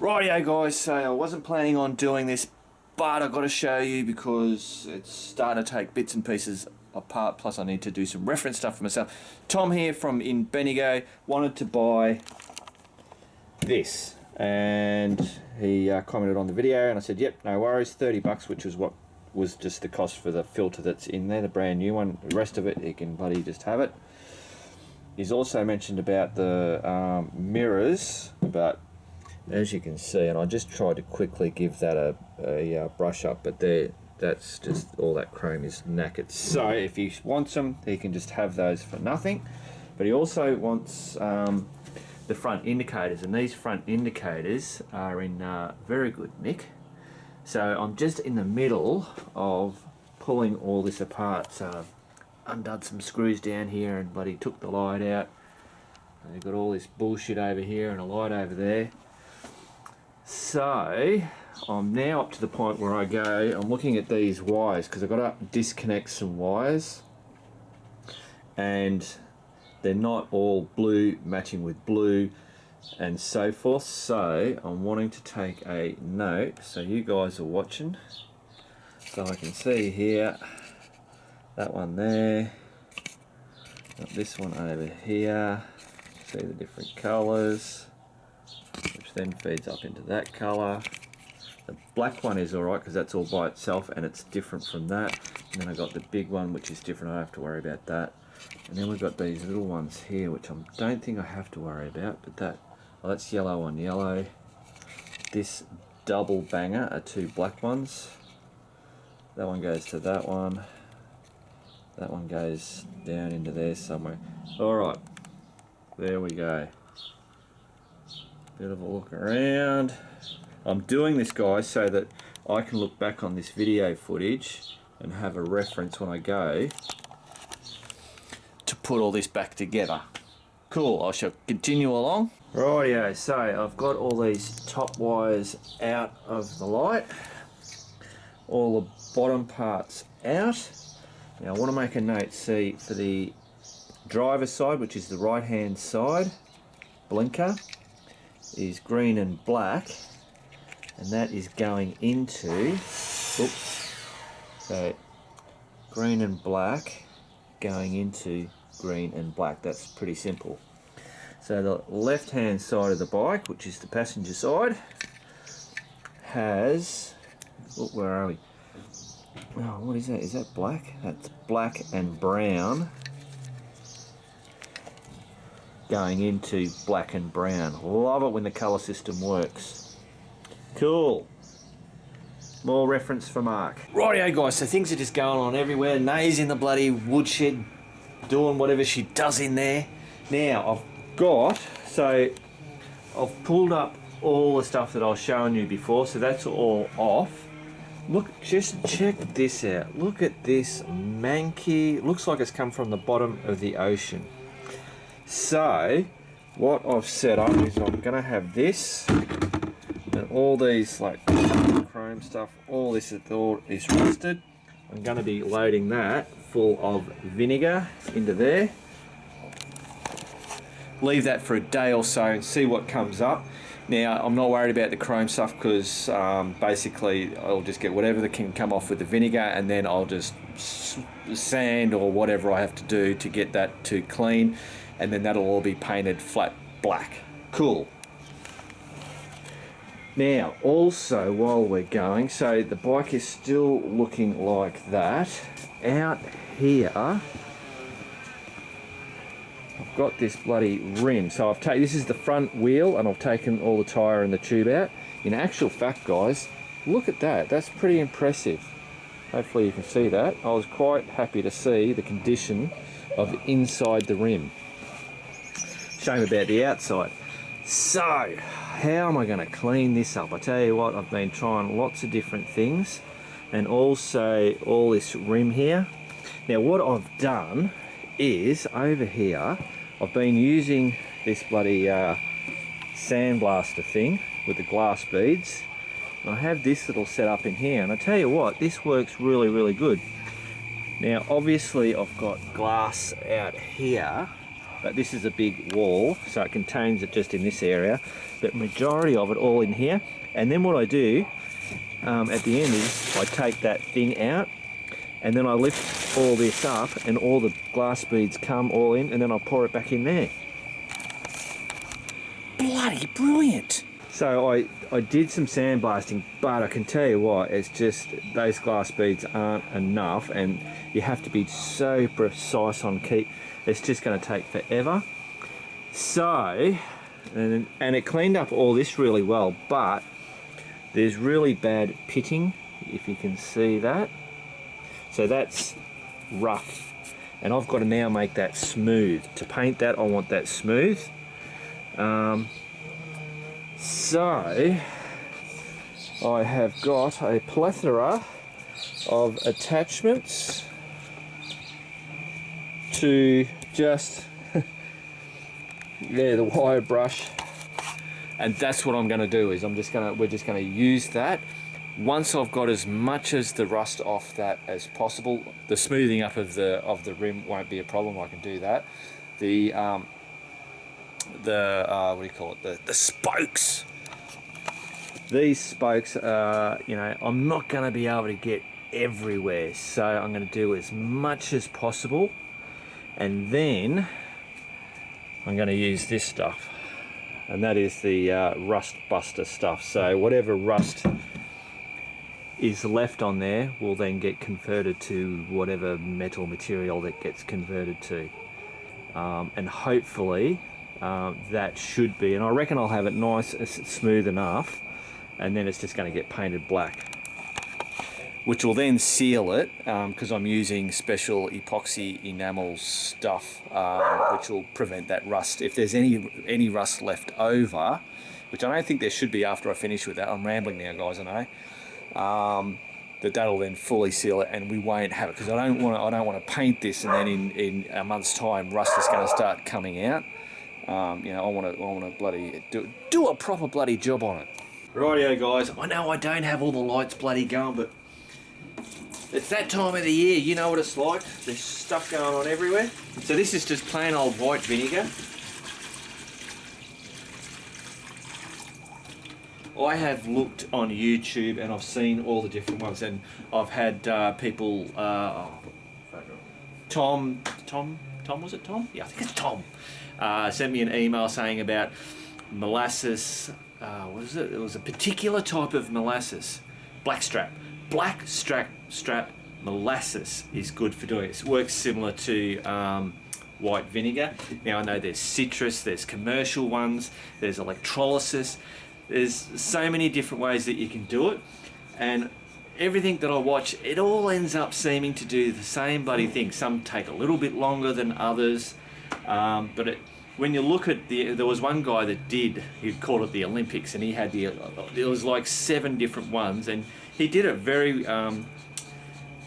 Rightio guys, so I wasn't planning on doing this, but I've got to show you because it's starting to take bits and pieces apart, plus I need to do some reference stuff for myself. Tom here from BENDIGO wanted to buy this, and he commented on the video, and I said yep, no worries, 30 bucks, which was what was just the cost for the filter that's in there, the brand new one. The rest of it, he can bloody just have it. He's also mentioned about the mirrors, but as you can see, and I just tried to quickly give that a brush up, but that's just all that chrome is knackered. So if he wants them, he can just have those for nothing. But he also wants the front indicators, and these front indicators are in very good nick. So I'm just in the middle of pulling all this apart. So I've undone some screws down here and bloody took the light out. And you've got all this bullshit over here and a light over there. So I'm now up to the point where I go, I'm looking at these wires because I've got to disconnect some wires, and they're not all blue matching with blue and so forth. So I'm wanting to take a note so you guys are watching, so I can see here that one there, got this one over here, see the different colours, which then feeds up into that colour. The black one is alright because that's all by itself and it's different from that. And then I got the big one which is different, I don't have to worry about that. And then we've got these little ones here which I don't think I have to worry about, but that's yellow on yellow. This double banger are two black ones. That one goes to that one. That one goes down into there somewhere. Alright, there we go. Bit of a look around. I'm doing this, guys, so that I can look back on this video footage and have a reference when I go to put all this back together. Cool, I shall continue along. Rightio, so I've got all these top wires out of the light, all the bottom parts out. Now I want to make a note, see, for the driver's side, which is the right hand side, blinker is green and black, and that is going into, oops, so green and black going into green and black. That's pretty simple. So the left hand side of the bike, which is the passenger side, has, oh, where are we? Oh, what is that? Is that black? That's black and brown going into black and brown. Love it when the colour system works. Cool. More reference for Mark. Rightio guys, so things are just going on everywhere. Nay's in the bloody woodshed doing whatever she does in there. Now I've pulled up all the stuff that I was showing you before, so that's all off. Look, just check this out. Look at this manky. Looks like it's come from the bottom of the ocean. So what I've set up is I'm going to have this and all these like chrome stuff, all this is rusted. I'm going to be loading that full of vinegar into there. Leave that for a day or so and see what comes up. Now I'm not worried about the chrome stuff because basically I'll just get whatever that can come off with the vinegar, and then I'll just sand or whatever I have to do to get that to clean, and then that'll all be painted flat black. Cool. Now also while we're going, so the bike is still looking like that. Out here I've got this bloody rim, so I've taken, this is the front wheel, and I've taken all the tyre and the tube out. In actual fact guys, look at that, that's pretty impressive. Hopefully you can see that. I was quite happy to see the condition of inside the rim. Shame about the outside. So how am I going to clean this up? I tell you what, I've been trying lots of different things, and also all this rim here. Now what I've done is over here I've been using this bloody sandblaster thing with the glass beads, and I have this little setup in here, and I tell you what, this works really good. Now obviously I've got glass out here but this is a big wall, so it contains it just in this area, but majority of it all in here. And then what I do at the end is I take that thing out, and then I lift all this up, and all the glass beads come all in, and then I pour it back in there. Bloody brilliant! So I did some sandblasting, but I can tell you what, it's just those glass beads aren't enough, and you have to be so precise on keep. It's just going to take forever. So, and it cleaned up all this really well, but there's really bad pitting, if you can see that. So that's rough, and I've got to now make that smooth. To paint that, I want that smooth. So I have got a plethora of attachments to just the wire brush, and that's what I'm going to do. Is we're just going to use that. Once I've got as much as the rust off that as possible, the smoothing up of the rim won't be a problem. I can do that. The what do you call it? The spokes. These spokes are, I'm not going to be able to get everywhere, so I'm going to do as much as possible, and then I'm going to use this stuff, and that is the rust buster stuff. So whatever rust is left on there will then get converted to whatever metal material that gets converted to, and hopefully that should be, and I reckon I'll have it nice, smooth enough, and then it's just going to get painted black, which will then seal it, because I'm using special epoxy enamel stuff, which will prevent that rust. If there's any rust left over, which I don't think there should be after I finish with that, I'm rambling now guys, I know, that'll then fully seal it, and we won't have it, because I don't want to paint this and then in a month's time rust is going to start coming out. I want to bloody do a proper bloody job on it. Rightio guys, I know I don't have all the lights bloody going, but it's that time of the year, you know what it's like. There's stuff going on everywhere. So this is just plain old white vinegar. I have looked on YouTube and I've seen all the different ones, and I've had people, Tom, was it Tom? Yeah, I think it's Tom. Sent me an email saying about molasses, what is it? It was a particular type of molasses, blackstrap. Blackstrap molasses is good for doing it. It works similar to white vinegar. Now I know there's citrus, there's commercial ones, there's electrolysis. There's so many different ways that you can do it, and everything that I watch, it all ends up seeming to do the same bloody thing. Some take a little bit longer than others, but when you look at there was one guy that he called it the Olympics, and he had it was like 7 different ones, and he did it very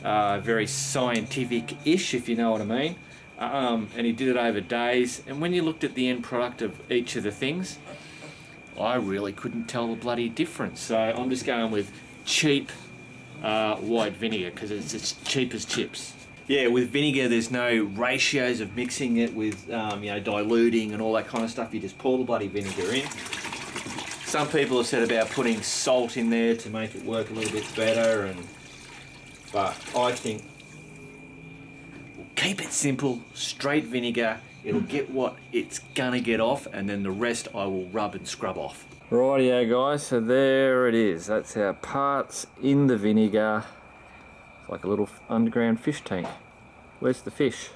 very scientific-ish, if you know what I mean, and he did it over days, and when you looked at the end product of each of the things, I really couldn't tell the bloody difference. So I'm just going with cheap white vinegar, because it's cheap as chips. Yeah, with vinegar there's no ratios of mixing it with diluting and all that kind of stuff. You just pour the bloody vinegar in. Some people have said about putting salt in there to make it work a little bit better, but I think keep it simple, straight vinegar. It'll get what it's gonna get off, and then the rest I will rub and scrub off. Rightio guys, so there it is. That's our parts in the vinegar. It's like a little underground fish tank. Where's the fish?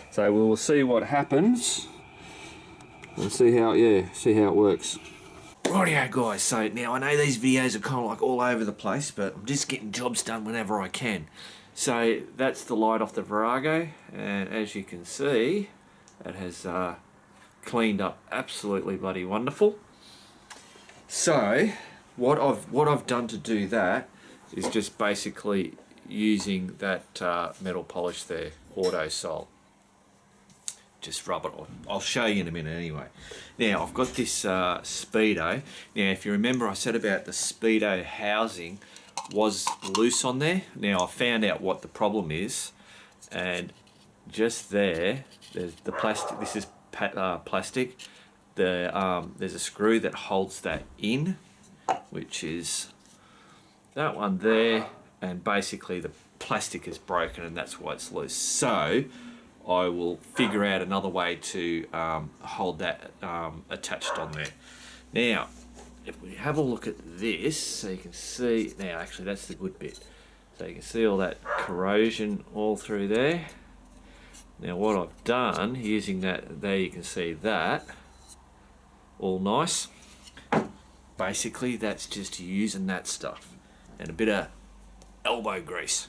So we will see what happens and see how it works. Rightio guys, so now I know these videos are kind of like all over the place, but I'm just getting jobs done whenever I can. So that's the light off the Virago, and as you can see, it has cleaned up absolutely bloody wonderful. So what I've done to do that is just basically using that metal polish there, Auto Sol. Just rub it on. I'll show you in a minute anyway. Now I've got this Speedo. Now if you remember, I said about the Speedo housing was loose on there. Now I found out what the problem is, and just there, there's the plastic. This is plastic. There's a screw that holds that in, which is that one there, and basically the plastic is broken and that's why it's loose. So I will figure out another way to hold that attached on there. Now, if we have a look at this, so you can see, now actually that's the good bit. So you can see all that corrosion all through there. Now what I've done, using that, there you can see that, all nice. Basically that's just using that stuff and a bit of elbow grease.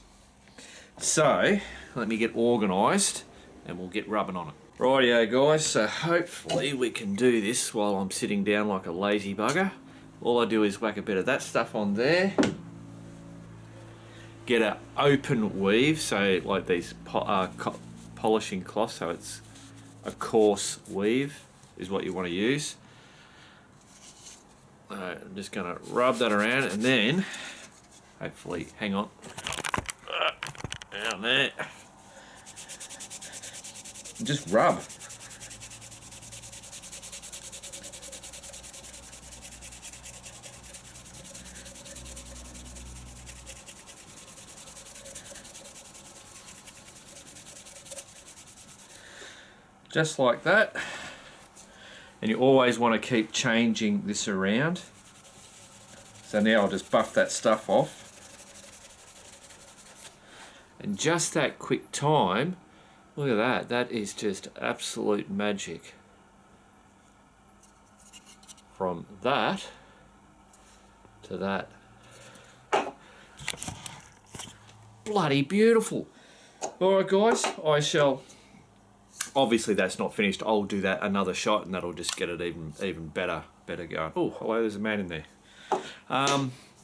So let me get organised and we'll get rubbing on it. Rightio guys, so hopefully we can do this while I'm sitting down like a lazy bugger. All I do is whack a bit of that stuff on there, get an open weave, so like these polishing cloths, so it's a coarse weave is what you want to use. I'm just going to rub that around and then hopefully, hang on, down there, just rub. Just like that. And you always want to keep changing this around. So now I'll just buff that stuff off. And just that quick time, look at that, that is just absolute magic. From that to that. Bloody beautiful. Alright guys, I shall, obviously that's not finished, I'll do that another shot and that'll just get it even better going. Oh, hello, there's a man in there.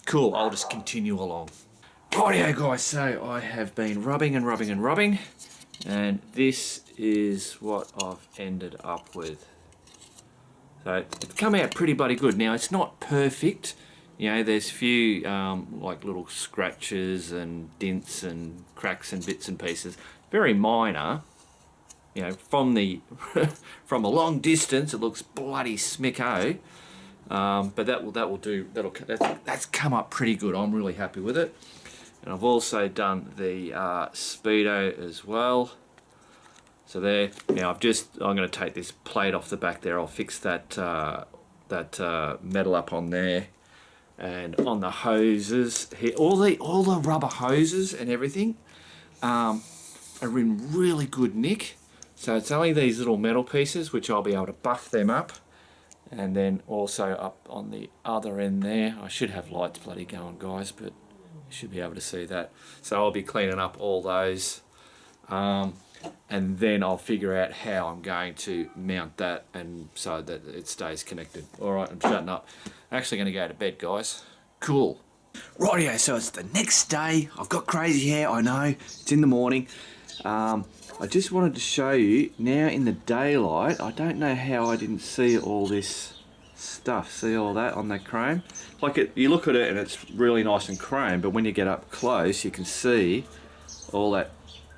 Cool, I'll just continue along. Rightio guys, so I have been rubbing and rubbing and rubbing, and this is what I've ended up with. So it's come out pretty bloody good. Now it's not perfect, you know, there's a few like little scratches and dents and cracks and bits and pieces, very minor. You know, from the from a long distance, it looks bloody smicko, but that will do. That's come up pretty good. I'm really happy with it, and I've also done the Speedo as well. So there. Now I'm going to take this plate off the back there. I'll fix that metal up on there, and on the hoses here. All the rubber hoses and everything are in really good nick. So it's only these little metal pieces which I'll be able to buff them up, and then also up on the other end there. I should have lights bloody going guys, but you should be able to see that. So I'll be cleaning up all those, and then I'll figure out how I'm going to mount that and so that it stays connected. Alright, I'm shutting up. I'm actually going to go to bed guys. Cool. Rightio, so it's the next day. I've got crazy hair, I know. It's in the morning. I just wanted to show you, now in the daylight, I don't know how I didn't see all this stuff. See all that on that chrome? Like you look at it and it's really nice and chrome, but when you get up close, you can see all that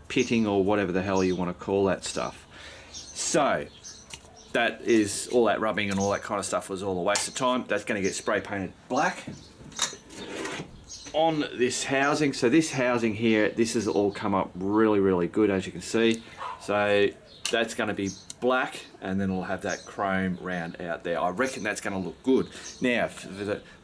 pitting or whatever the hell you want to call that stuff. So, that is, all that rubbing and all that kind of stuff was all a waste of time. That's going to get spray painted black on this housing. So this housing here, this has all come up really good, as you can see. So that's going to be black, and then we'll have that chrome round out there. I reckon that's going to look good. Now,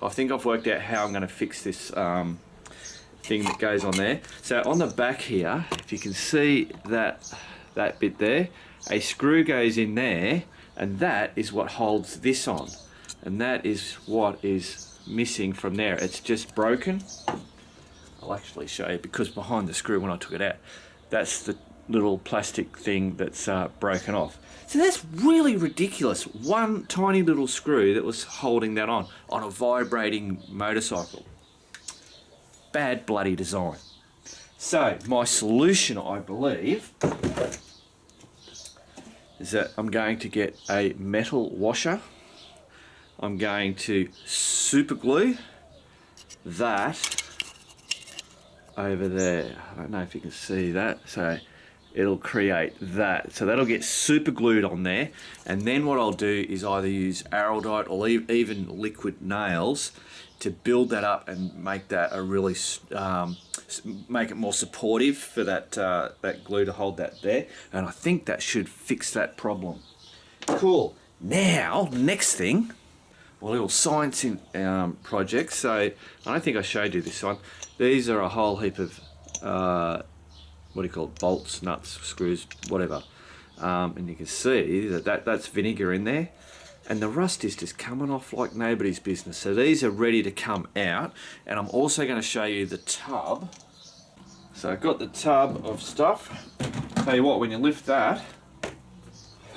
I think I've worked out how I'm going to fix this thing that goes on there. So on the back here, if you can see that bit there, a screw goes in there, and that is what holds this on, and that is what is missing from there. It's just broken. I'll actually show you, because behind the screw when I took it out, that's the little plastic thing that's broken off. So that's really ridiculous. One tiny little screw that was holding that on a vibrating motorcycle. Bad bloody design. So my solution, I believe, is that I'm going to get a metal washer. I'm going to super glue that over there. I don't know if you can see that. So it'll create that. So that'll get super glued on there. And then what I'll do is either use araldite or even liquid nails to build that up and make that a really, make it more supportive for that, that glue to hold that there. And I think that should fix that problem. Cool. Now, next thing, a little science in, project. So I don't think I showed you this one. These are a whole heap of, what do you call it, bolts, nuts, screws, whatever. And you can see that that's vinegar in there. And the rust is just coming off like nobody's business. So these are ready to come out. And I'm also going to show you the tub. So I've got the tub of stuff. Tell you what, when you lift that,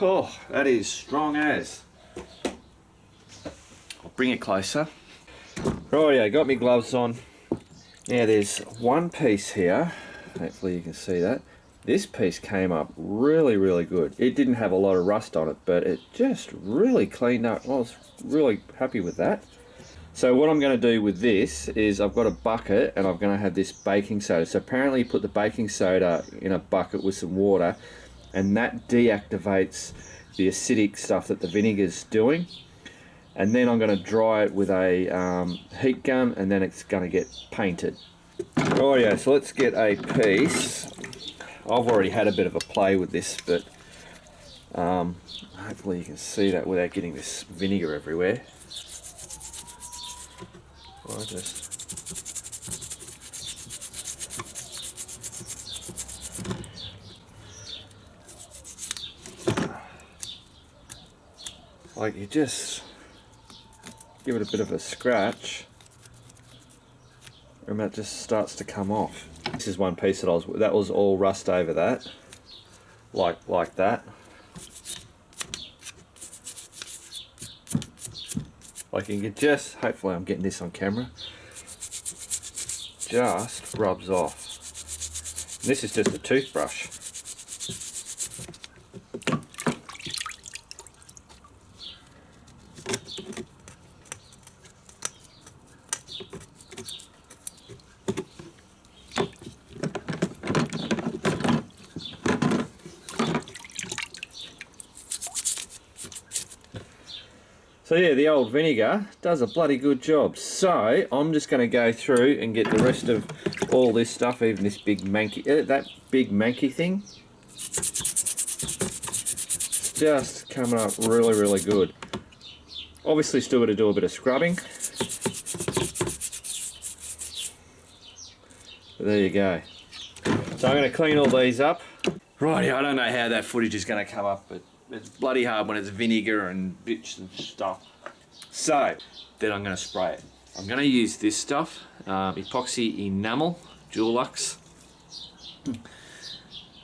oh, that is strong as. I'll bring it closer. Rightio, got my gloves on. Now there's one piece here. Hopefully you can see that. This piece came up really, really good. It didn't have a lot of rust on it, but it just really cleaned up. I was really happy with that. So what I'm going to do with this is I've got a bucket and I'm going to have this baking soda. So apparently you put the baking soda in a bucket with some water and that deactivates the acidic stuff that the vinegar's doing. And then I'm going to dry it with a heat gun and then it's going to get painted. Rightio, so let's get a piece. I've already had a bit of a play with this, but hopefully you can see that without getting this vinegar everywhere. I just like you just give it a bit of a scratch and that just starts to come off. This is one piece that was all rust over that, like that. Like you can just, hopefully I'm getting this on camera, just rubs off. And this is just a toothbrush. So yeah, the old vinegar does a bloody good job. So I'm just going to go through and get the rest of all this stuff, even this big manky, that big manky thing. It's just coming up really, really good. Obviously still got to do a bit of scrubbing. But there you go. So I'm going to clean all these up. Righty, I don't know how that footage is going to come up, but it's bloody hard when it's vinegar and bits and stuff. So, then I'm going to spray it. I'm going to use this stuff, epoxy enamel, Dulux.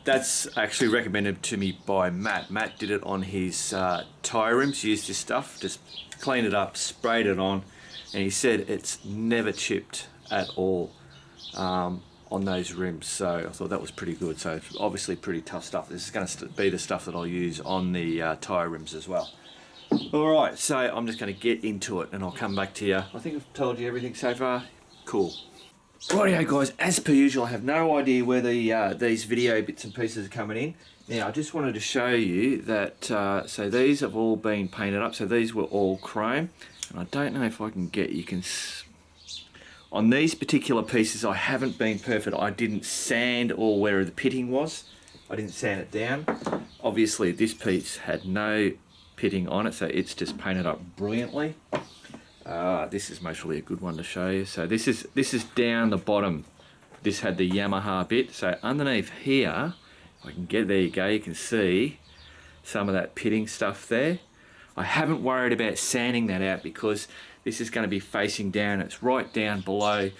That's actually recommended to me by Matt. Matt did it on his tyre rims, used this stuff, just cleaned it up, sprayed it on, and he said it's never chipped at all on those rims. So I thought that was pretty good. So it's obviously pretty tough stuff. This is going to be the stuff that I'll use on the tyre rims as well. Alright, so I'm just going to get into it and I'll come back to you. I think I've told you everything so far. Cool. Rightio guys, as per usual, I have no idea where these video bits and pieces are coming in. Now I just wanted to show you that, so these have all been painted up. So these were all chrome. And I don't know if I can get, you can, on these particular pieces I haven't been perfect. I didn't sand all where the pitting was. I didn't sand it down. Obviously this piece had no pitting on it, so it's just painted up brilliantly. This is mostly a good one to show you. So this is down the bottom. This had the Yamaha bit. So underneath here, if I can get, there you go, you can see some of that pitting stuff there. I haven't worried about sanding that out because this is going to be facing down. It's right down below.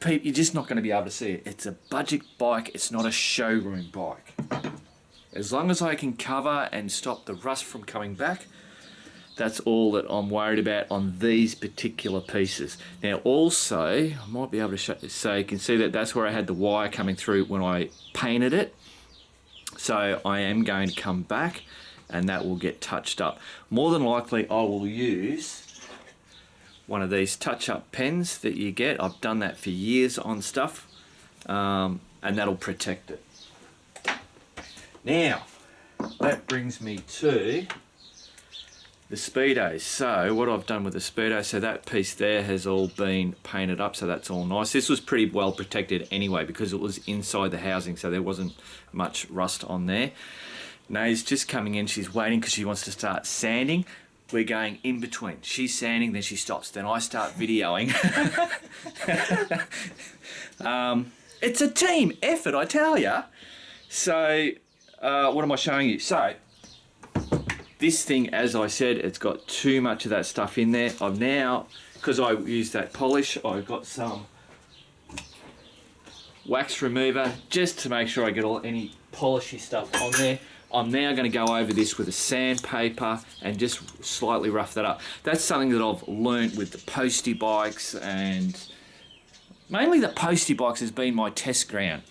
You're just not going to be able to see it. It's a budget bike. It's not a showroom bike. As long as I can cover and stop the rust from coming back, that's all that I'm worried about on these particular pieces. Now also, I might be able to show, so you can see that that's where I had the wire coming through when I painted it. So I am going to come back and that will get touched up. More than likely I will use one of these touch-up pens that you get. I've done that for years on stuff, and that'll protect it. Now, that brings me to the Speedos. So what I've done with the Speedo, so that piece there has all been painted up, so that's all nice. This was pretty well protected anyway because it was inside the housing, so there wasn't much rust on there. Nay's just coming in, she's waiting because she wants to start sanding. We're going in between. She's sanding, then she stops, then I start videoing. It's a team effort, I tell ya. So, what am I showing you? So, this thing, as I said, it's got too much of that stuff in there. I've now, because I used that polish, I've got some wax remover just to make sure I get any polishy stuff on there. I'm now going to go over this with a sandpaper and just slightly rough that up. That's something that I've learnt with the postie bikes, and mainly the postie bikes has been my test ground.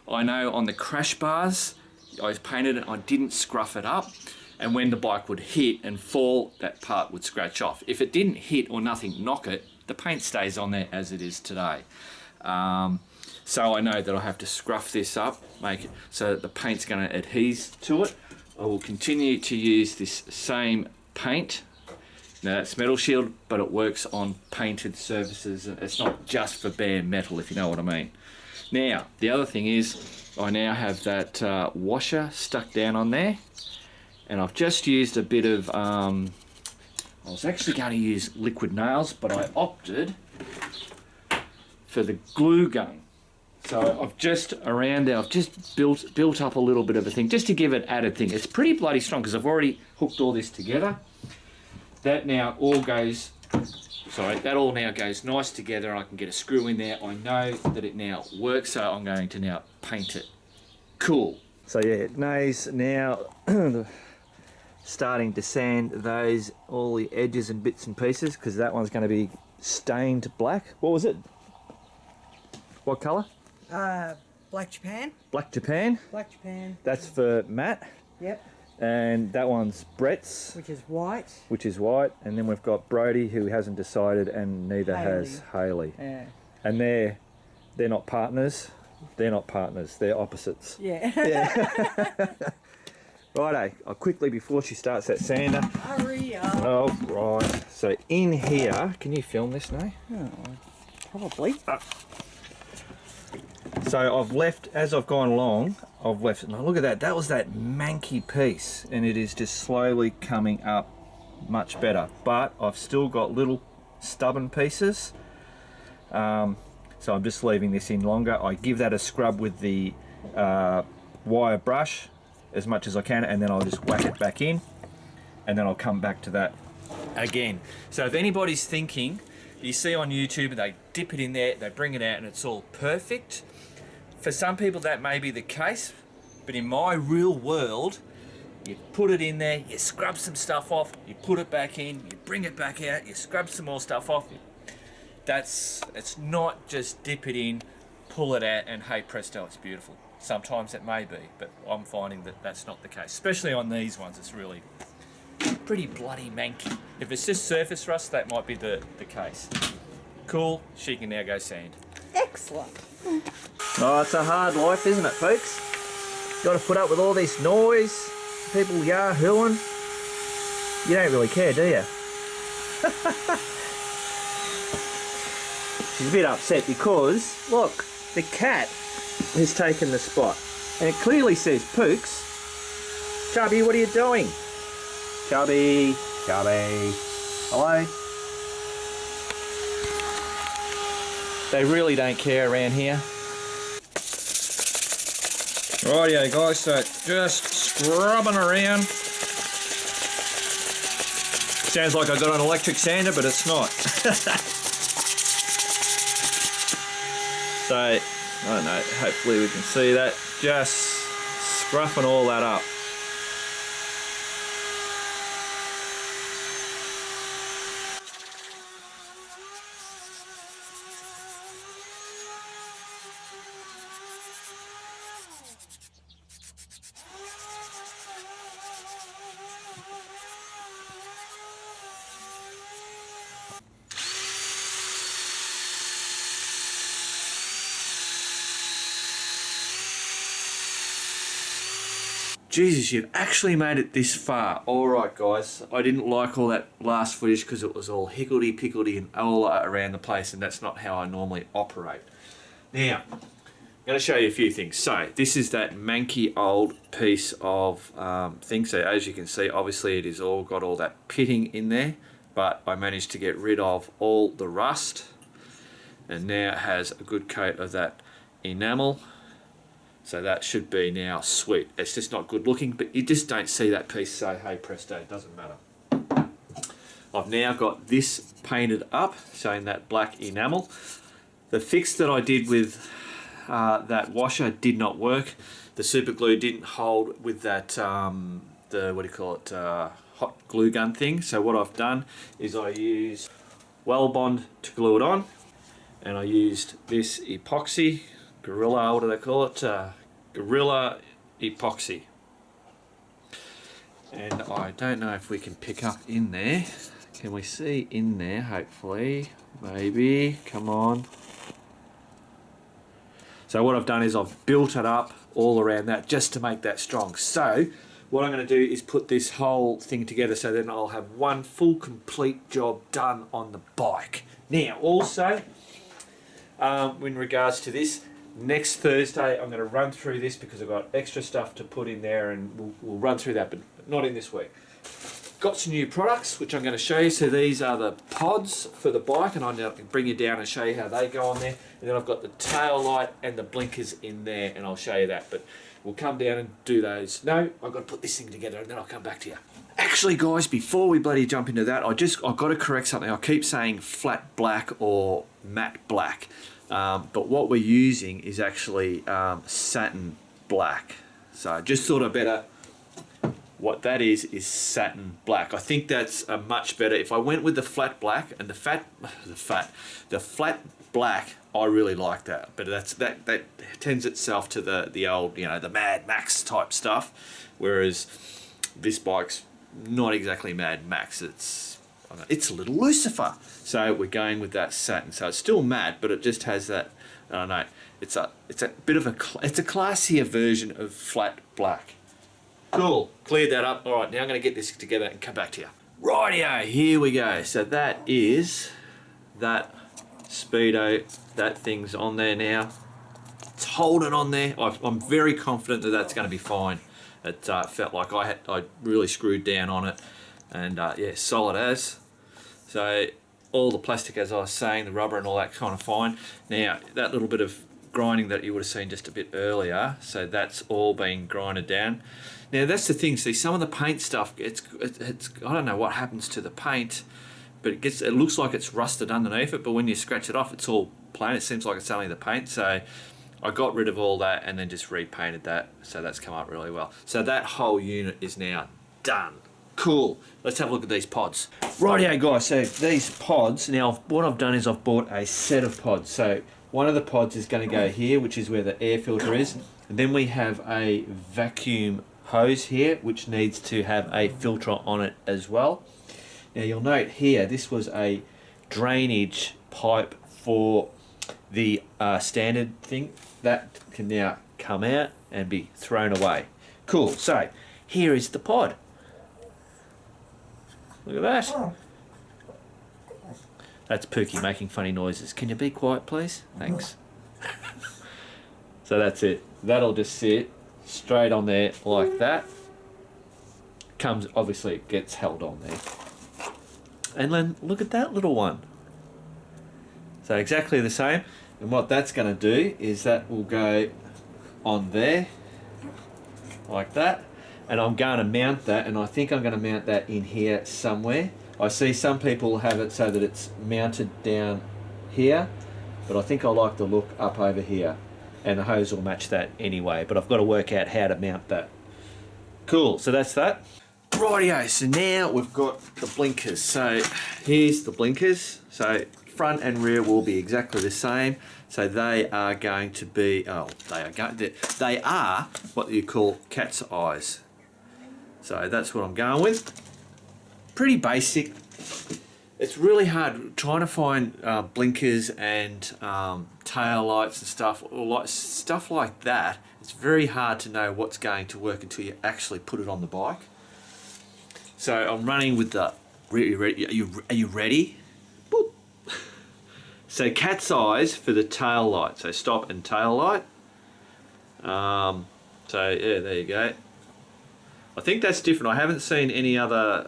I know on the crash bars, I painted it, I didn't scruff it up, and when the bike would hit and fall, that part would scratch off. If it didn't hit or nothing knock it, the paint stays on there as it is today. So I know that I have to scruff this up, make it so that the paint's going to adhere to it. I will continue to use this same paint. Now that's Metal Shield, but it works on painted surfaces. It's not just for bare metal, if you know what I mean. Now, the other thing is, I now have that washer stuck down on there, and I've just used a bit of, I was actually going to use liquid nails, but I opted for the glue gun. So I've just around there, I've just built up a little bit of a thing, just to give it added thing. It's pretty bloody strong because I've already hooked all this together. That now all goes, that all now goes nice together. I can get a screw in there. I know that it now works, so I'm going to now paint it. Cool. So yeah, Nay's now starting to sand all the edges and bits and pieces, because that one's going to be stained black. What was it? What colour? Black Japan. Black Japan. Black Japan. That's for Matt. Yep. And that one's Brett's. Which is white. Which is white. And then we've got Brody, who hasn't decided, and neither has Haley. Yeah. And they're not partners. They're not partners. They're opposites. Yeah. Yeah. Righto. I'll quickly, before she starts that sander. Hurry up. Oh, right. So in here, can you film this now? Oh, probably. So I've left, as I've gone along, I've left, now look at that, that was that manky piece, and it is just slowly coming up much better. But I've still got little stubborn pieces, so I'm just leaving this in longer. I give that a scrub with the wire brush as much as I can, and then I'll just whack it back in, and then I'll come back to that again. So if anybody's thinking, you see on YouTube, they dip it in there, they bring it out, and it's all perfect. For some people that may be the case, but in my real world, you put it in there, you scrub some stuff off, you put it back in, you bring it back out, you scrub some more stuff off. It's not just dip it in, pull it out, and hey presto, it's beautiful. Sometimes it may be, but I'm finding that that's not the case. Especially on these ones, it's really pretty bloody manky. If it's just surface rust, that might be the case. Cool, she can now go sand. Excellent. Oh, it's a hard life, isn't it, folks? Got to put up with all this noise, people yahooing. You don't really care, do you? She's a bit upset because, look, the cat has taken the spot. And it clearly says Pooks. Chubby, what are you doing? Chubby, Chubby. Hello? They really don't care around here. Rightio guys, so just scrubbing around. Sounds like I got an electric sander, but it's not. So, I don't know, hopefully we can see that. Just scruffing all that up. Jesus, you've actually made it this far. Alright guys, I didn't like all that last footage because it was all higgledy-piggledy and all around the place, and that's not how I normally operate. Now, I'm going to show you a few things. So, this is that manky old piece of thing. So, as you can see, obviously it has all got all that pitting in there, but I managed to get rid of all the rust, and now it has a good coat of that enamel. So that should be now sweet. It's just not good looking, but you just don't see that piece, so hey presto, it doesn't matter. I've now got this painted up, showing that black enamel. The fix that I did with that washer did not work. The super glue didn't hold with that, the, what do you call it, hot glue gun thing. So what I've done is I used Wellbond to glue it on, and I used this epoxy, Gorilla, what do they call it? Gorilla epoxy. And I don't know if we can pick up in there. Can we see in there, hopefully? Maybe, come on. So what I've done is I've built it up all around that just to make that strong. So what I'm going to do is put this whole thing together so then I'll have one full complete job done on the bike. Now also, in regards to this, next Thursday I'm going to run through this because I've got extra stuff to put in there, and we'll run through that, but not in this week. Got some new products which I'm going to show you. So these are the pods for the bike, and I can bring you down and show you how they go on there. And then I've got the tail light and the blinkers in there, and I'll show you that, but we'll come down and do those. No, I've got to put this thing together and then I'll come back to you. Actually guys, before we bloody jump into that, I've got to correct something. I keep saying flat black or matte black. But what we're using is actually satin black. So I just thought I'd better, what that is satin black. I think that's a much better. If I went with the flat black and the flat black, I really like that. But that tends itself to the old, you know, the Mad Max type stuff. Whereas this bike's not exactly Mad Max. It's a little Lucifer. So we're going with that satin. So it's still matte, but it just has that, I don't know, it's a bit of it's a classier version of flat black. Cool, cleared that up. All right, now I'm going to get this together and come back to you. Rightio, here we go. So that is that Speedo, that thing's on there now. It's holding on there. I'm very confident that that's going to be fine. It felt like I really screwed down on it, and yeah, solid as. So all the plastic, as I was saying, the rubber and all that, kind of fine. Now that little bit of grinding that you would have seen just a bit earlier, so that's all been grinded down. Now that's the thing. See, some of the paint stuff, it's I don't know what happens to the paint, but it looks like it's rusted underneath it. But when you scratch it off, it's all plain. It seems like it's only the paint. So I got rid of all that and then just repainted that. So that's come up really well. So that whole unit is now done. Cool. Let's have a look at these pods. Rightio guys, so these pods, now what I've done is I've bought a set of pods. So one of the pods is going to go here, which is where the air filter is. And then we have a vacuum hose here, which needs to have a filter on it as well. Now you'll note here, this was a drainage pipe for the standard thing. That can now come out and be thrown away. Cool, so here is the pod. Look at that. That's Pookie making funny noises. Can you be quiet, please? Thanks. So that's it. That'll just sit straight on there like that. Comes, obviously it gets held on there. And then look at that little one. So exactly the same. And what that's going to do is that will go on there like that. And I'm going to mount that, and I think I'm going to mount that in here somewhere. I see some people have it so that it's mounted down here, but I think I like the look up over here, and the hose will match that anyway, but I've got to work out how to mount that. Cool, so that's that. Rightio, so now we've got the blinkers. So here's the blinkers. So front and rear will be exactly the same. So they are going to be, they are what you call cat's eyes. So that's what I'm going with. Pretty basic. It's really hard trying to find blinkers and tail lights and stuff like that. It's very hard to know what's going to work until you actually put it on the bike. So I'm running with the... Are you ready? Boop. So cat's eyes for the tail light. So stop and tail light. So yeah, there you go. I think that's different. I haven't seen any other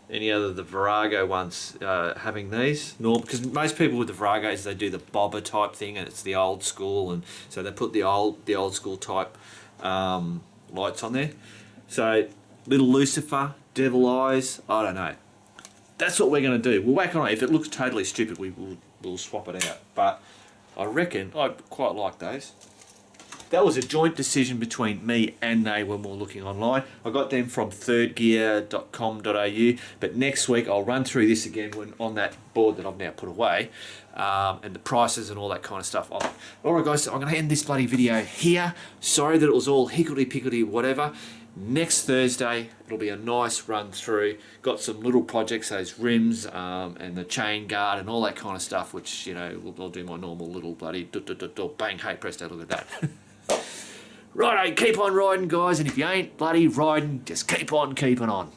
the Virago ones having these. Because most people with the Viragos, they do the bobber type thing, and it's the old school, and so they put the old school type lights on there. So little Lucifer, devil eyes, I don't know. That's what we're going to do. We'll whack on it. If it looks totally stupid, we'll swap it out. But I reckon I quite like those. That was a joint decision between me and they when we were looking online. I got them from thirdgear.com.au, but next week I'll run through this again on that board that I've now put away, and the prices and all that kind of stuff. Alright guys, so I'm going to end this bloody video here. Sorry that it was all higgledy-piggledy whatever. Next Thursday, it'll be a nice run through. Got some little projects, those rims and the chain guard and all that kind of stuff, which, you know, I'll do my normal little bloody bang, hey presto, look at that. Righto, keep on riding guys, and if you ain't bloody riding, just keep on keeping on.